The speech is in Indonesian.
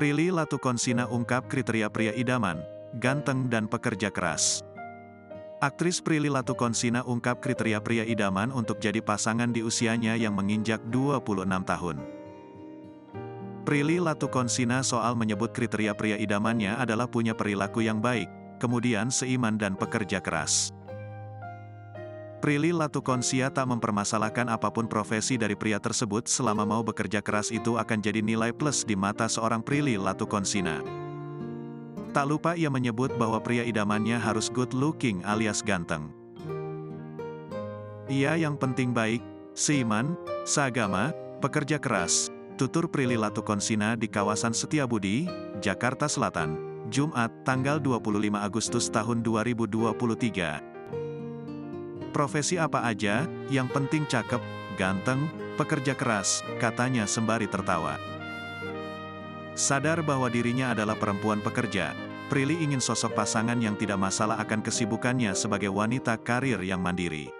Prilly Latuconsina ungkap kriteria pria idaman, ganteng dan pekerja keras. Aktris Prilly Latuconsina ungkap kriteria pria idaman untuk jadi pasangan di usianya yang menginjak 26 tahun. Prilly Latuconsina soal menyebut kriteria pria idamannya adalah punya perilaku yang baik, kemudian seiman dan pekerja keras. Prilly Latuconsina tak mempermasalahkan apapun profesi dari pria tersebut selama mau bekerja keras itu akan jadi nilai plus di mata seorang Prilly Latuconsina. Tak lupa ia menyebut bahwa pria idamannya harus good looking alias ganteng. Ia yang penting baik, seiman, seagama, pekerja keras, tutur Prilly Latuconsina di kawasan Setiabudi, Jakarta Selatan, Jumat, tanggal 25 Agustus tahun 2023. Profesi apa aja, yang penting cakep, ganteng, pekerja keras, katanya sembari tertawa. Sadar bahwa dirinya adalah perempuan pekerja, Prilly ingin sosok pasangan yang tidak masalah akan kesibukannya sebagai wanita karir yang mandiri.